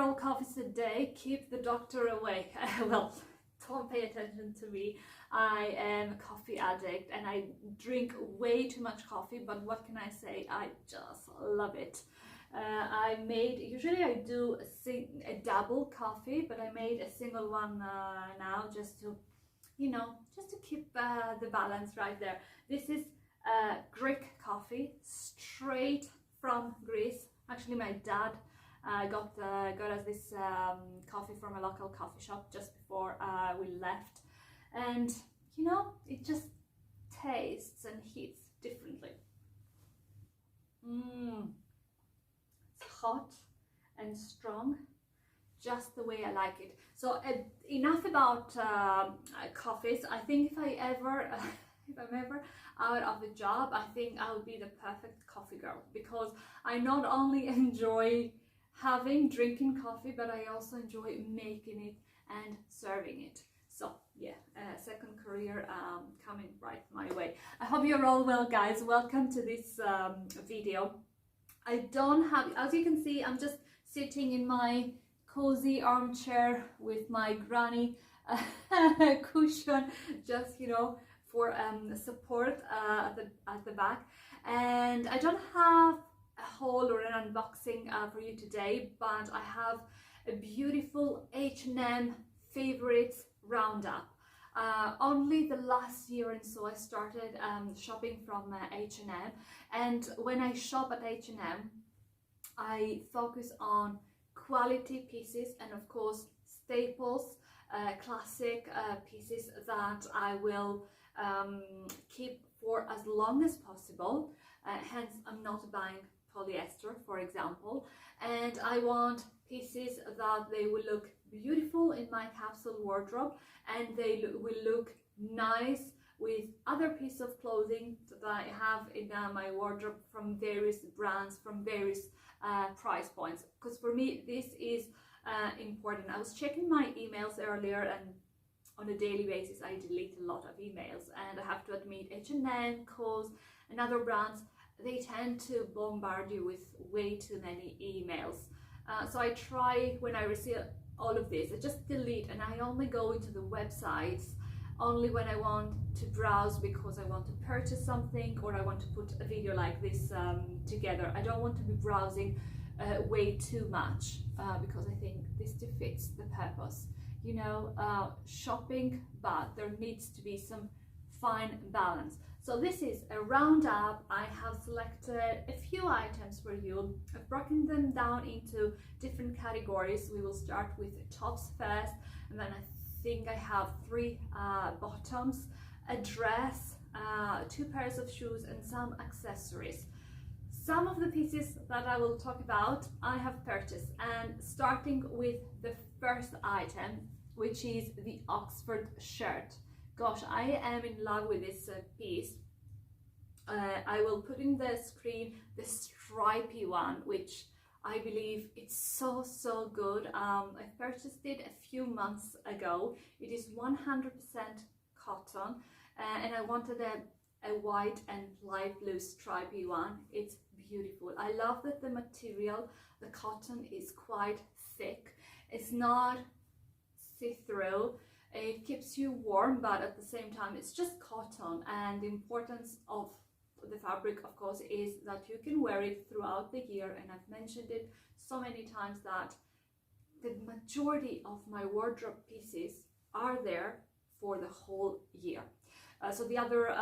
several coffees a day keep the doctor away. Well, don't pay attention to me. I am a coffee addict and I drink way too much coffee, but what can I say? I just love it. Usually I do a double coffee, but I made a single one now just to, just to keep the balance right there. This is Greek coffee, straight from Greece. Actually, my dad got us this coffee from a local coffee shop just before we left, and it just tastes and hits differently. It's hot and strong, just the way I like it. So enough about coffees. I think if I'm ever out of a job, I think I'll be the perfect coffee girl, because I not only enjoy drinking coffee, but I also enjoy making it and serving it. So yeah, second career coming right my way. I hope you're all well, guys. Welcome to this video. I don't have, as you can see, I'm just sitting in my cozy armchair with my granny cushion, just for support at the back, and I don't have a haul or an unboxing for you today, but I have a beautiful H&M favorites roundup. Only the last year and so I started shopping from H&M, and when I shop at H&M I focus on quality pieces and of course staples, classic pieces that I will keep for as long as possible. Hence I'm not buying polyester, for example, and I want pieces that they will look beautiful in my capsule wardrobe, and they will look nice with other pieces of clothing that I have in my wardrobe from various brands, from various price points, because for me this is important. I was checking my emails earlier, and on a daily basis I delete a lot of emails, and I have to admit H&M, Kohl's and other brands, they tend to bombard you with way too many emails. So I try, when I receive all of this, I just delete, and I only go into the websites only when I want to browse because I want to purchase something or I want to put a video like this together. I don't want to be browsing way too much because I think this defeats the purpose. Shopping, but there needs to be some fine balance. So this is a roundup. I have selected a few items for you. I've broken them down into different categories. We will start with tops first, and then I think I have 3 bottoms, a dress, 2 pairs of shoes and some accessories. Some of the pieces that I will talk about I have purchased, and starting with the first item, which is the Oxford shirt. Gosh, I am in love with this piece. I will put in the screen the stripy one, which I believe it's so good. I purchased it a few months ago. It is 100% cotton, and I wanted a white and light blue stripy one. It's beautiful. I love that the material, the cotton, is quite thick. It's not see-through. It keeps you warm, but at the same time it's just cotton, and the importance of the fabric, of course, is that you can wear it throughout the year. And I've mentioned it so many times that the majority of my wardrobe pieces are there for the whole year. So the other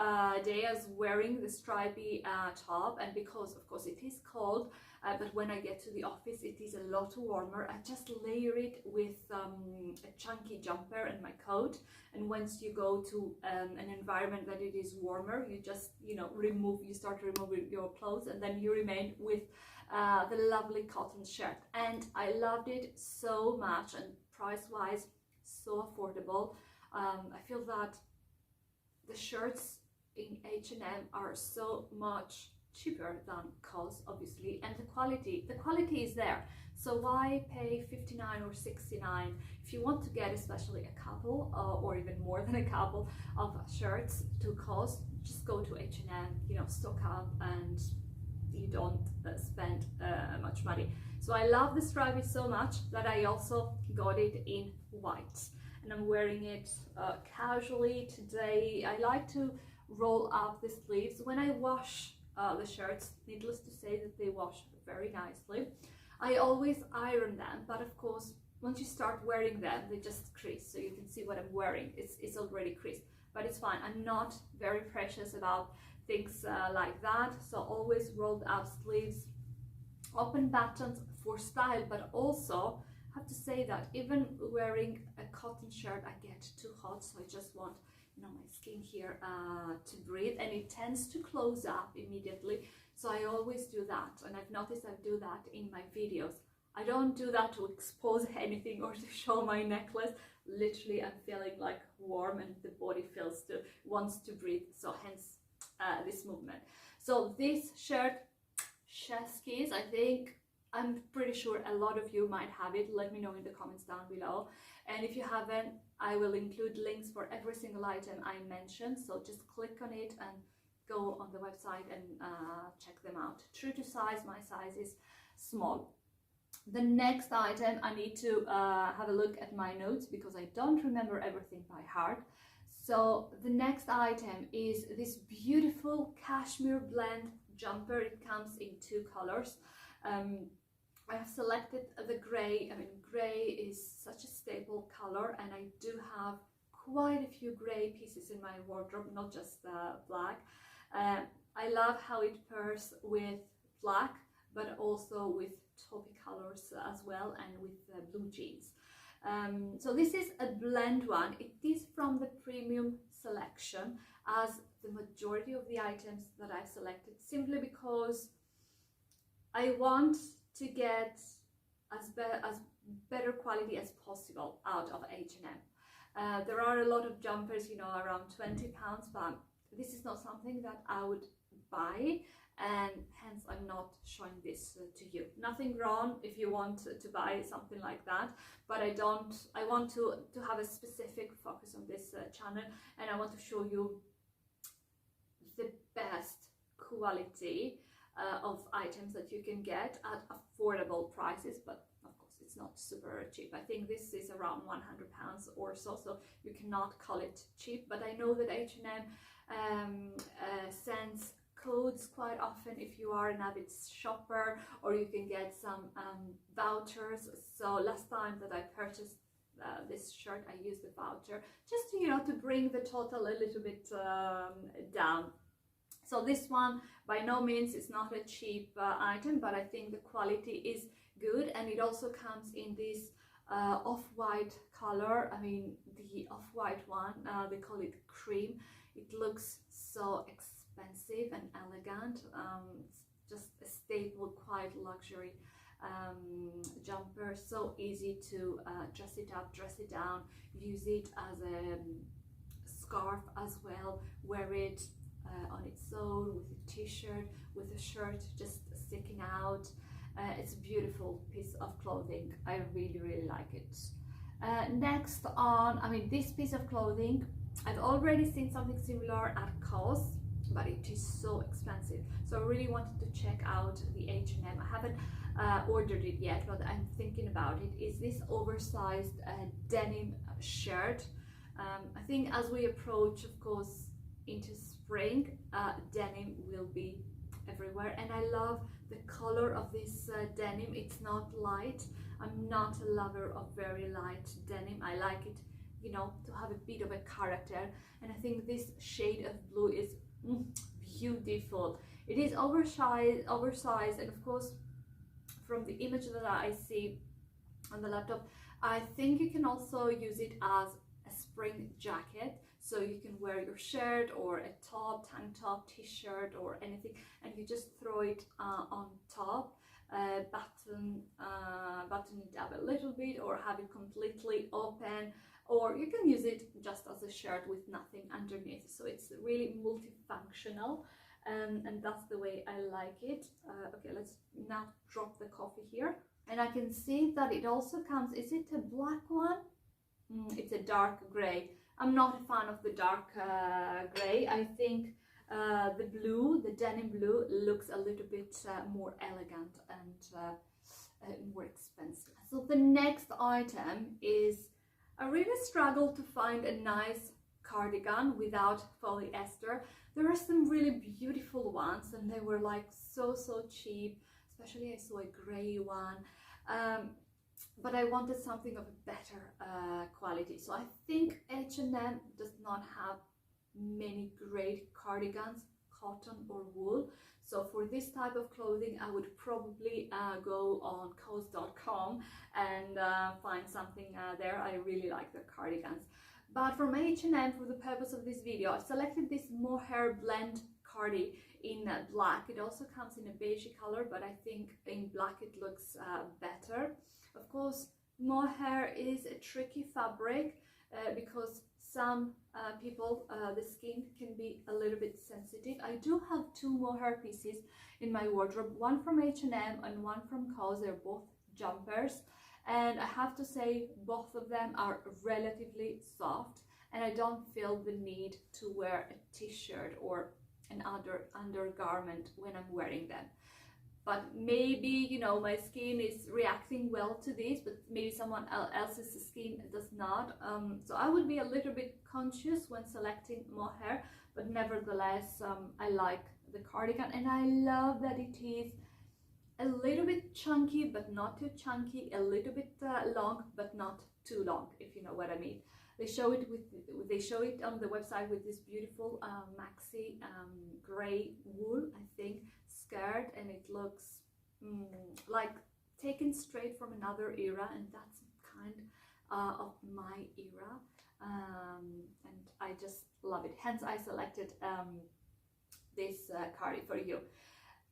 day I was wearing the stripy top, and because of course it is cold, but when I get to the office it is a lot warmer, I just layer it with a chunky jumper and my coat. And once you go to an environment that it is warmer, you just you start removing your clothes, and then you remain with the lovely cotton shirt. And I loved it so much, and price wise so affordable. I feel that the shirts in H&M are so much cheaper than Kohl's, obviously, and the quality is there. So why pay 59 or 69 if you want to get especially a couple or even more than a couple of shirts to Kohl's? Just go to H&M, stock up, and you don't spend much money. So I love the stripy so much that I also got it in white, and I'm wearing it casually today. I like to roll up the sleeves when I wash the shirts. Needless to say that they wash very nicely. I always iron them, but of course once you start wearing them they just crease. So you can see what I'm wearing, it's already creased, but it's fine. I'm not very precious about things like that. So always rolled up sleeves, open buttons for style, but also have to say that even wearing a cotton shirt I get too hot, so I just want, you know, my skin here to breathe, and it tends to close up immediately. So I always do that, and I've noticed I do that in my videos. I don't do that to expose anything or to show my necklace. Literally I'm feeling like warm and the body wants to breathe, so hence this movement. So this shirt, chef's kiss, I think, I'm pretty sure a lot of you might have it. Let me know in the comments down below, and if you haven't, I will include links for every single item I mentioned, so just click on it and go on the website and check them out. True to size, my size is small. The next item, I need to have a look at my notes because I don't remember everything by heart. So the next item is this beautiful cashmere blend jumper. It comes in two colors. I have selected the grey. I mean, grey is such a staple color, and I do have quite a few grey pieces in my wardrobe, not just black. I love how it pairs with black, but also with taupey colors as well, and with blue jeans. So this is a blend one. It is from the premium selection, as the majority of the items that I've selected, simply because I want to get as better quality as possible out of H&M. There are a lot of jumpers, you know, around £20, but this is not something that I would buy, and hence I'm not showing this to you. Nothing wrong if you want to buy something like that, but I want to have a specific focus on this channel, and I want to show you the best quality of items that you can get at affordable prices, but of course it's not super cheap. I think this is around £100 or so, so you cannot call it cheap, but I know that H&M sends codes quite often if you are an avid shopper, or you can get some vouchers. So last time that I purchased this shirt, I used the voucher just to, you know, to bring the total a little bit down. So this one by no means is not a cheap item, but I think the quality is good, and it also comes in this off-white color. I mean, the off-white one, they call it cream. It looks so expensive and elegant. It's just a staple, quite luxury jumper. So easy to dress it up, dress it down, use it as a scarf as well, wear it on its own, with a t-shirt, with a shirt just sticking out. It's a beautiful piece of clothing. I really like it. Next on, I mean, this piece of clothing, I've already seen something similar at COS, but it is so expensive. So I really wanted to check out the H&M. I haven't ordered it yet, but I'm thinking about it. Is this oversized denim shirt. I think as we approach, of course, into spring, denim will be everywhere, and I love the color of this denim. It's not light. I'm not a lover of very light denim. I like it, you know, to have a bit of a character, and I think this shade of blue is beautiful. It is oversized, and of course from the image that I see on the laptop, I think you can also use it as a spring jacket. So you can wear your shirt or a top, tank top, t-shirt or anything, and you just throw it on top, button it up a little bit, or have it completely open, or you can use it just as a shirt with nothing underneath. So it's really multifunctional, and that's the way I like it. Okay, let's now drop the coffee here, and I can see that it also comes, is it a black one? It's a dark gray. I'm not a fan of the dark grey. I think the blue, the denim blue, looks a little bit more elegant and more expensive. So the next item is, I really struggle to find a nice cardigan without polyester. There are some really beautiful ones and they were like so cheap, especially I saw a gray one, but I wanted something of a better quality. So I think H&M does not have many great cardigans, cotton or wool. So for this type of clothing, I would probably go on coast.com and find something there. I really like the cardigans. But from H&M, for the purpose of this video, I've selected this mohair blend cardi in black. It also comes in a beige color, but I think in black it looks better. Of course, mohair is a tricky fabric because some people, the skin can be a little bit sensitive. I do have two mohair pieces in my wardrobe, one from H&M and one from COS. They're both jumpers, and I have to say both of them are relatively soft, and I don't feel the need to wear a t-shirt or an undergarment when I'm wearing them. But maybe, you know, my skin is reacting well to this, but maybe someone else's skin does not. So I would be a little bit conscious when selecting mohair, but nevertheless, I like the cardigan, and I love that it is a little bit chunky, but not too chunky, a little bit long, but not too long, if you know what I mean. They show it on the website with this beautiful maxi gray wool, I think, skirt, and it looks like taken straight from another era, and that's kind of my era, and I just love it. Hence I selected this cardi for you.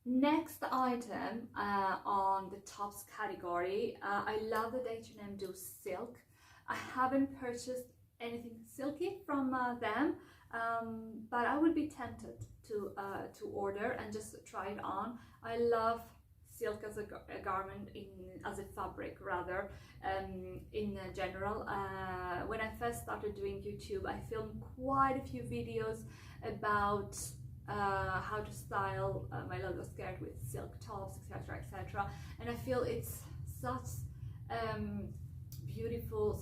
Next item on the tops category, I love that H&M do silk. I haven't purchased anything silky from them, but I would be tempted to order and just try it on. I love silk as a garment, as a fabric rather, in general. When I first started doing YouTube, I filmed quite a few videos about how to style my logo skirt with silk tops, etc., and I feel it's such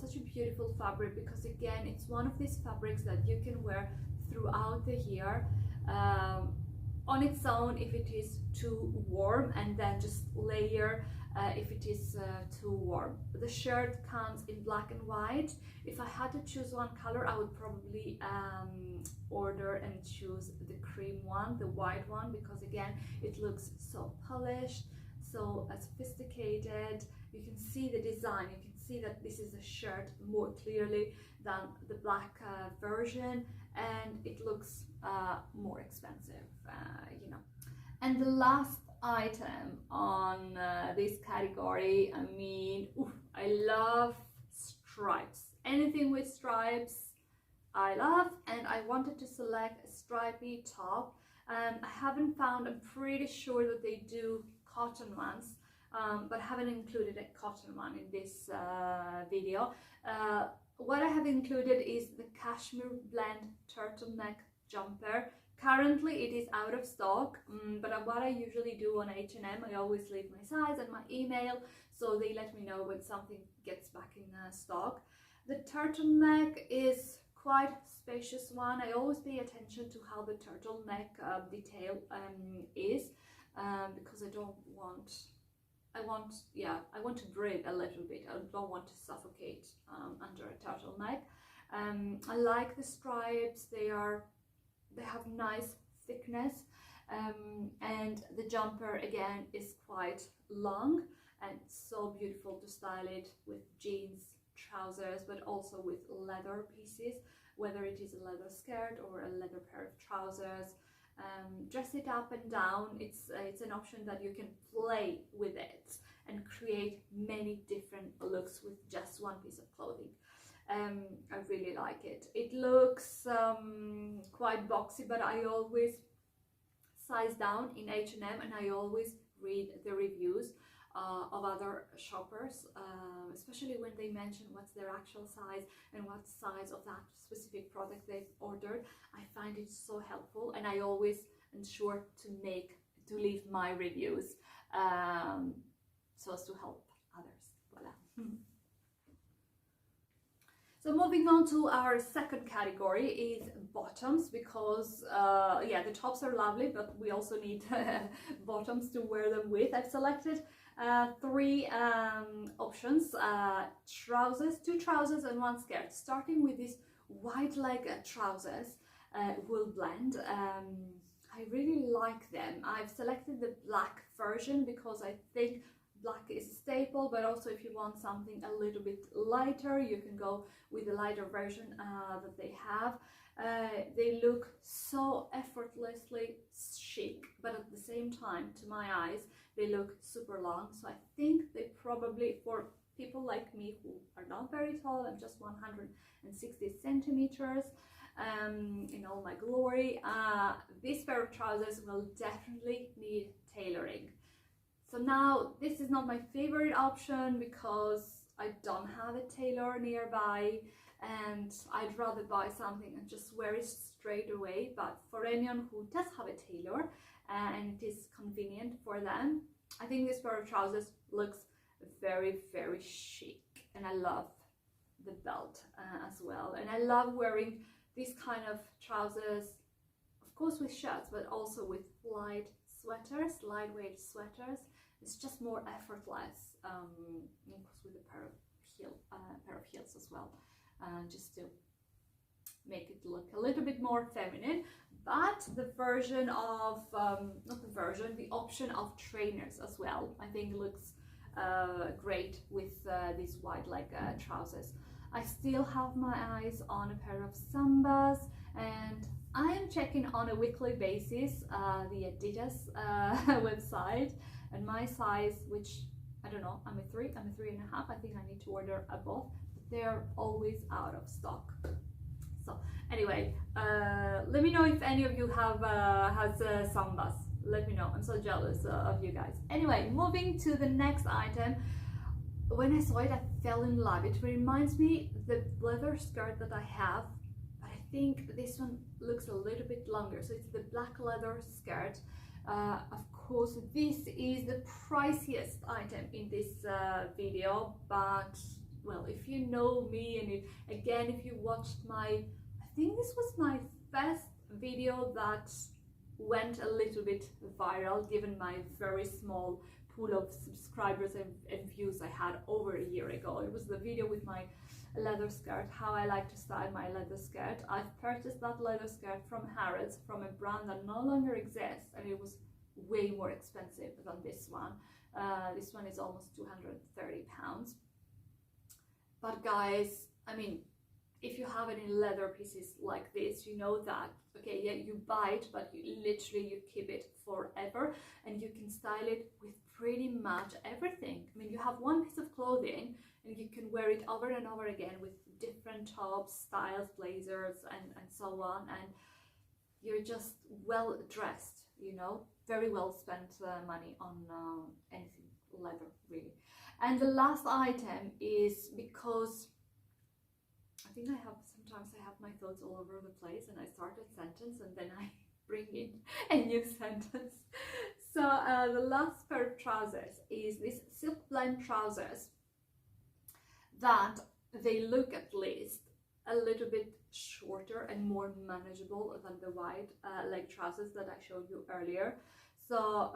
such a beautiful fabric, because again, it's one of these fabrics that you can wear throughout the year on its own if it is too warm, and then just layer if it is too warm. The shirt comes in black and white. If I had to choose one color, I would probably order and choose the cream one, the white one, because again, it looks so polished, so sophisticated. You can see the design, you can see that this is a shirt more clearly than the black version, and it looks more expensive, you know. And the last item on this category, I mean, I love stripes. Anything with stripes I love, and I wanted to select a stripy top. I haven't found, I'm pretty sure that they do cotton ones, but haven't included a cotton one in this video. What I have included is the cashmere blend turtleneck jumper. Currently it is out of stock, but what I usually do on H&M, I always leave my size and my email, so they let me know when something gets back in stock. The turtleneck is quite spacious one. I always pay attention to how the turtleneck detail is, because I want to breathe a little bit. I don't want to suffocate under a turtleneck. I like the stripes. They have nice thickness, and the jumper again is quite long and so beautiful to style it with jeans, trousers, but also with leather pieces, whether it is a leather skirt or a leather pair of trousers. Dress it up and down. It's an option that you can play with it and create many different looks with just one piece of clothing. I really like it. It looks quite boxy, but I always size down in H&M, and I always read the reviews of other shoppers, especially when they mention what's their actual size and what size of that specific product they've ordered. I find it so helpful, and I always ensure to leave my reviews so as to help others. Voila. So moving on to our second category is bottoms, because yeah, the tops are lovely, but we also need bottoms to wear them with. I've selected three options: trousers, 2 trousers and 1 skirt. Starting with these wide leg trousers, wool blend. I really like them. I've selected the black version because I think black is a staple, but also if you want something a little bit lighter, you can go with the lighter version that they have. They look so effortlessly chic, but at the same time, to my eyes, they look super long. So I think they probably, for people like me who are not very tall, I'm just 160 centimeters in all my glory, this pair of trousers will definitely need tailoring. So now this is not my favorite option because I don't have a tailor nearby, and I'd rather buy something and just wear it straight away. But for anyone who does have a tailor and it is convenient for them, I think this pair of trousers looks very, very chic, and I love the belt as well. And I love wearing these kind of trousers, of course with shirts, but also with light sweaters, lightweight sweaters. It's just more effortless, of course with a pair of heels as well, just to make it look a little bit more feminine. But the version of, the option of trainers as well, I think looks great with these wide leg trousers. I still have my eyes on a pair of Sambas, and I am checking on a weekly basis the Adidas website, and my size, which I don't know, I'm a 3, I'm a 3.5, I think I need to order a both, but they're always out of stock. So anyway, let me know if any of you have has Sambas. Let me know, I'm so jealous of you guys. Anyway, moving to the next item. When I saw it, I fell in love. It reminds me the leather skirt that I have, but I think this one looks a little bit longer. So it's the black leather skirt. Of course, this is the priciest item in this video, but well, if you know me, and if you watched my, I think this was my first video that went a little bit viral, given my very small pool of subscribers and views I had over a year ago. It was the video with my leather skirt, how I like to style my leather skirt. I've purchased that leather skirt from Harrods, from a brand that no longer exists, and it was way more expensive than this one. This one is almost £230. But guys, I mean, if you have any leather pieces like this, you know that, okay, yeah, you buy it, but you keep it forever, and you can style it with pretty much everything. I mean, you have one piece of clothing and you can wear it over and over again with different tops, styles, blazers, and so on, and you're just well dressed, you know, very well spent money on anything leather, really. And the last item is, because I think sometimes I have my thoughts all over the place, and I start a sentence and then I bring in a new sentence. So the last pair of trousers is this silk blend trousers that they look at least a little bit shorter and more manageable than the wide leg trousers that I showed you earlier. So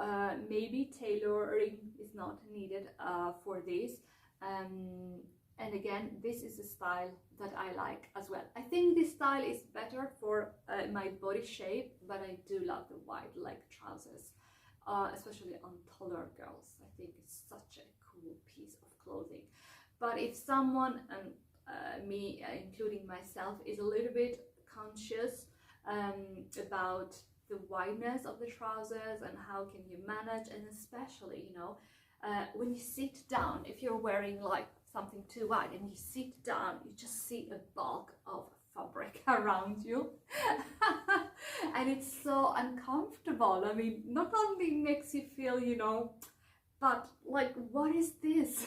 maybe tailoring is not needed for this. And again, this is a style that I like as well. I think this style is better for my body shape, but I do love the wide leg trousers, especially on taller girls. I think it's such a cool piece of clothing. But if someone, and me including myself, is a little bit conscious about the wideness of the trousers and how can you manage, and especially, you know, when you sit down, if you're wearing like something too wide and you sit down, you just see a bulk of fabric around you and it's so uncomfortable. I mean, not only makes you feel, you know, but like, what is this?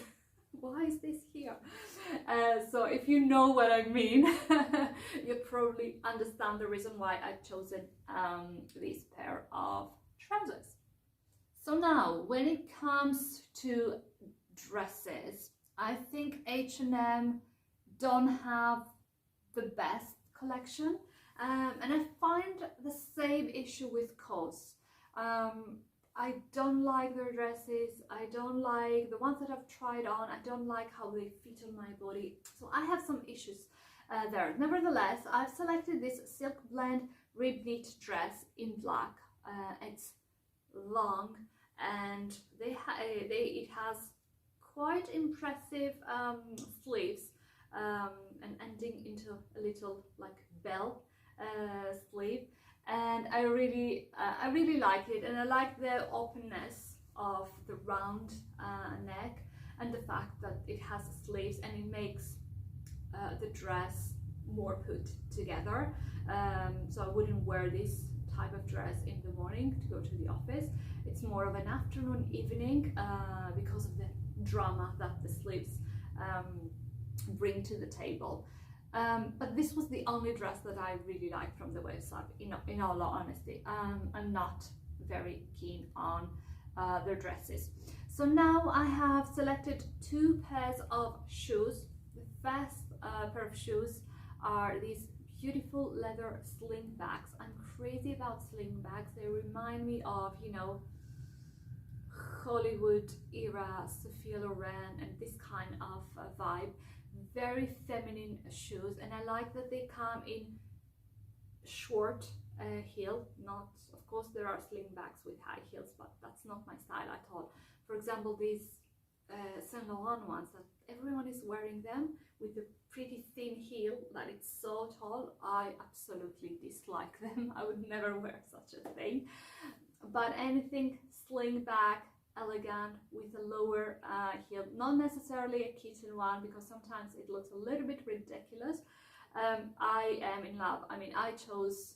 Why is this here? So if you know what I mean, you probably understand the reason why I've chosen this pair of trousers. So now, when it comes to dresses, I think H&M don't have the best collection, and I find the same issue with COS. I don't like their dresses. I don't like the ones that I've tried on. I don't like how they fit on my body. So I have some issues there. Nevertheless, I've selected this silk blend rib knit dress in black. It's long, and it has quite impressive sleeves, and ending into a little like bell sleeve, and I really like it, and I like the openness of the round neck, and the fact that it has sleeves, and it makes the dress more put together. So I wouldn't wear this type of dress in the morning to go to the office. It's more of an afternoon, evening, because of the drama that the sleeves bring to the table. But this was the only dress that I really liked from the website, in all honesty. I'm not very keen on their dresses. So now I have selected 2 pairs of shoes. The first pair of shoes are these beautiful leather sling bags. I'm crazy about sling bags. They remind me of, you know, Hollywood era Sophia Loren and this kind of vibe. Very feminine shoes, and I like that they come in short heel. Not, of course, there are sling bags with high heels, but that's not my style at all. For example, these Saint Laurent ones, that everyone is wearing them with the pretty thin heel that it's so tall. I absolutely dislike them. I would never wear such a thing. But anything sling back, elegant, with a lower heel, not necessarily a kitten one, because sometimes it looks a little bit ridiculous. I am in love. I mean, I chose,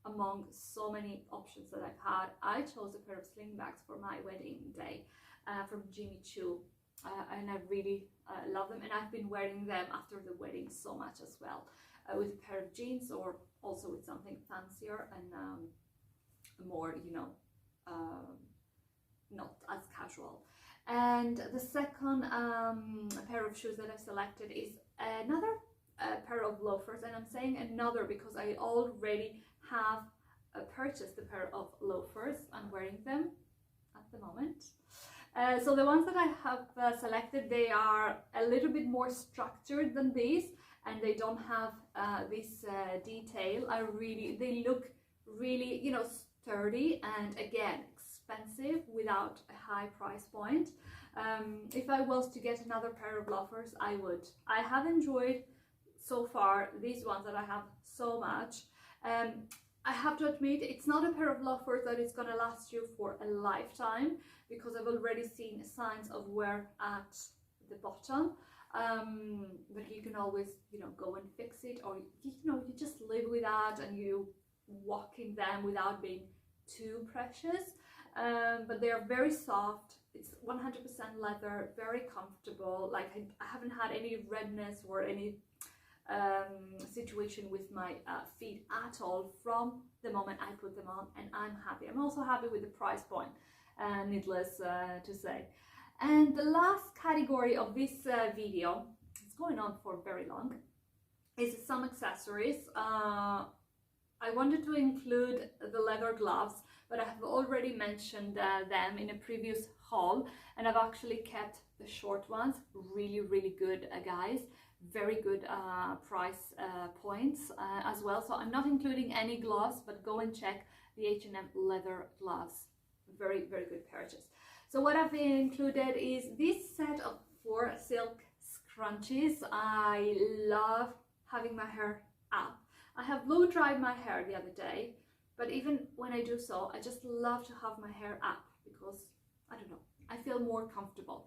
among so many options that I've had, I chose a pair of slingbacks for my wedding day from Jimmy Choo, and I really love them, and I've been wearing them after the wedding so much as well, with a pair of jeans, or also with something fancier and more, you know, not as casual. And the second pair of shoes that I've selected is another pair of loafers, and I'm saying another because I already have purchased a pair of loafers. I'm wearing them at the moment. So the ones that I have selected, they are a little bit more structured than these, and they don't have this detail. They look really, you know, sturdy, and again, expensive without a high price point. If I was to get another pair of loafers, I would. I have enjoyed so far these ones that I have so much. I have to admit, it's not a pair of loafers that is going to last you for a lifetime, because I've already seen signs of wear at the bottom. But you can always, you know, go and fix it, or you know, you just live with that and you walk in them without being too precious. But they are very soft. It's 100% leather, very comfortable. Like I haven't had any redness or any situation with my feet at all from the moment I put them on, and I'm happy. I'm also happy with the price point, needless to say. And the last category of this video, it's going on for very long, is some accessories. I wanted to include the leather gloves, but I have already mentioned them in a previous haul, and I've actually kept the short ones. Really, really good, guys. Very good price points as well. So I'm not including any gloves, but go and check the H&M leather gloves. Very, very good purchase. So what I've included is this set of 4 silk scrunchies. I love having my hair up. I have blow dried my hair the other day, but even when I do so, I just love to have my hair up because, I don't know, I feel more comfortable.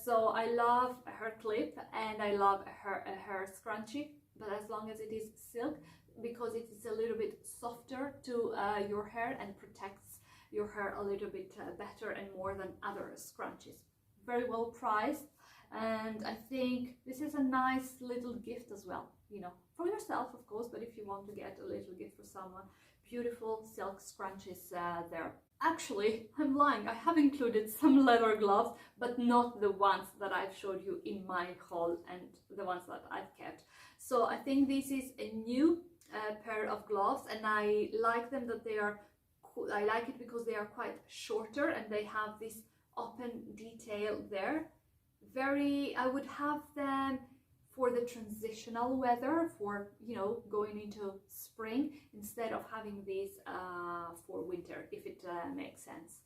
So I love a hair clip, and I love a hair scrunchie, but as long as it is silk, because it is a little bit softer to your hair and protects your hair a little bit better and more than other scrunchies. Very well priced, and I think this is a nice little gift as well, you know, for yourself of course, but if you want to get a little gift for someone, beautiful silk scrunchies there. Actually, I'm lying. I have included some leather gloves, but not the ones that I've showed you in my haul and the ones that I've kept. So I think this is a new pair of gloves, and I like them that they are, I like it because they are quite shorter and they have this open detail there. I would have them for the transitional weather, for, you know, going into spring, instead of having these for winter, if it makes sense.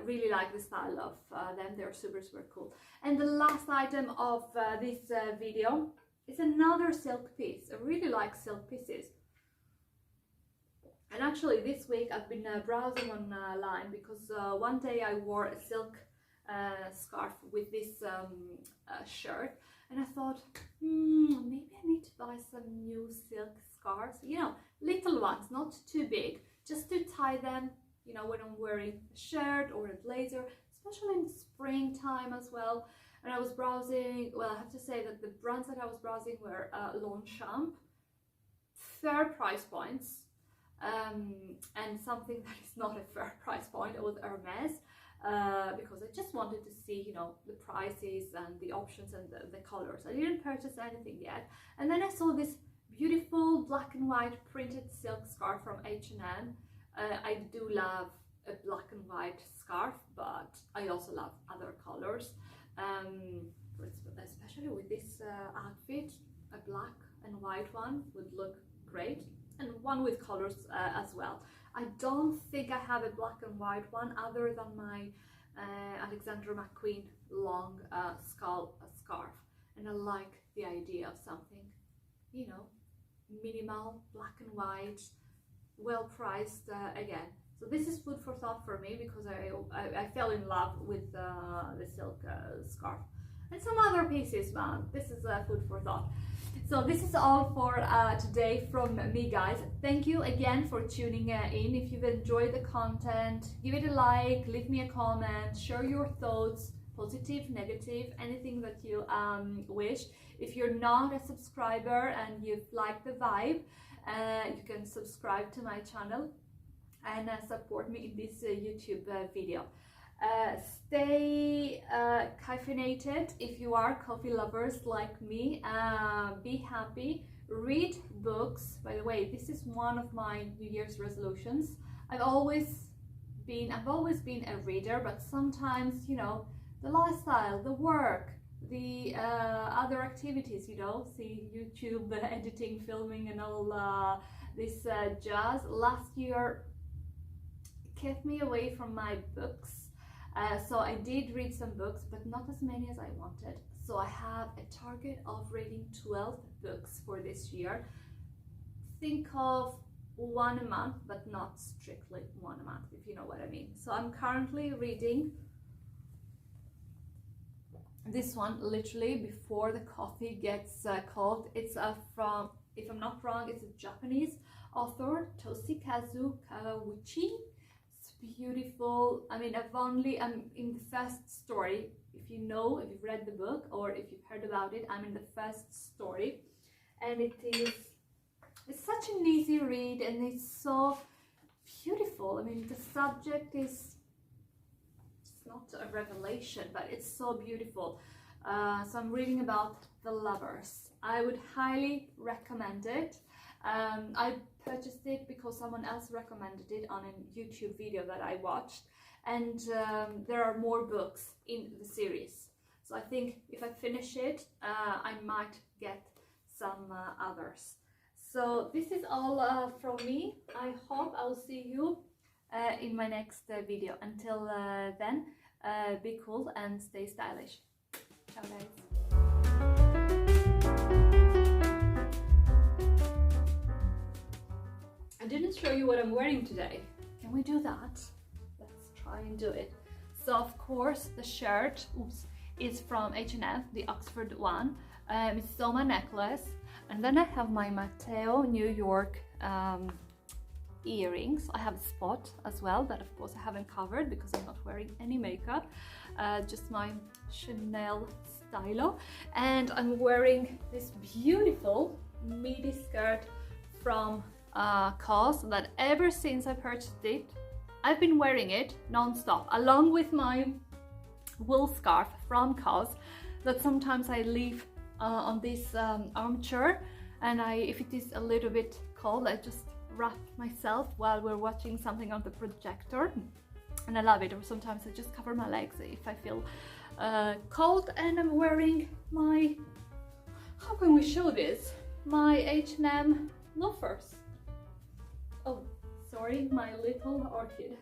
Really like the style of them. They're super cool. And the last item of this video is another silk piece. I really like silk pieces. And actually this week I've been browsing online because one day I wore a silk scarf with this shirt, and I thought, maybe I need to buy some new silk scarves, you know, little ones, not too big, just to tie them, you know, when I'm wearing a shirt or a blazer, especially in springtime as well. And I was browsing, well, I have to say that the brands that I was browsing were Longchamp, fair price points, and something that is not a fair price point, it was Hermes. Because I just wanted to see, you know, the prices and the options and the colors. I didn't purchase anything yet, and then I saw this beautiful black and white printed silk scarf from H&M. I do love a black and white scarf, but I also love other colors, especially with this outfit. A black and white one would look great, and one with colors as well. I don't think I have a black and white one other than my Alexander McQueen long scarf, and I like the idea of something, you know, minimal, black and white, well priced again. So this is food for thought for me, because I fell in love with the silk scarf. And some other pieces, man, this is food for thought. So this is all for today from me, guys. Thank you again for tuning in. If you've enjoyed the content, give it a like, leave me a comment, share your thoughts, positive, negative, anything that you wish. If you're not a subscriber and you've liked the vibe, you can subscribe to my channel and support me in this YouTube video. Stay caffeinated if you are coffee lovers like me. Be happy, read books. By the way, this is one of my New Year's resolutions. I've always been a reader, but sometimes, you know, the lifestyle, the work, the other activities, you know, see YouTube editing, filming and all this jazz, last year kept me away from my books. So I did read some books, but not as many as I wanted. So I have a target of reading 12 books for this year. Think of one a month, but not strictly one a month, if you know what I mean. So I'm currently reading this one literally before the coffee gets cold. It's from, if I'm not wrong, it's a Japanese author, Toshikazu Kawauchi. Beautiful. I mean, I'm in the first story. If you know, if you've read the book or if you've heard about it, I'm in the first story, and it's such an easy read, and it's so beautiful. I mean, the subject is, it's not a revelation, but it's so beautiful. So I'm reading about the lovers. I would highly recommend it. I purchased it because someone else recommended it on a YouTube video that I watched, and there are more books in the series. So I think if I finish it, I might get some others. So this is all from me. I hope I'll see you in my next video. Until then, be cool and stay stylish. Ciao, guys. I didn't show you what I'm wearing today. Can we do that? Let's try and do it. So of course the shirt, is from H&M, the Oxford one. It's Soma necklace, and then I have my Matteo New York earrings. I have a spot as well that of course I haven't covered because I'm not wearing any makeup, just my Chanel stylo, and I'm wearing this beautiful midi skirt from COS that ever since I purchased it, I've been wearing it non-stop along with my wool scarf from COS that sometimes I leave on this armchair, and if it is a little bit cold, I just wrap myself while we're watching something on the projector, and I love it. Or sometimes I just cover my legs if I feel cold. And I'm wearing my, how can we show this, my H&M loafers. Oh, sorry, my little orchid.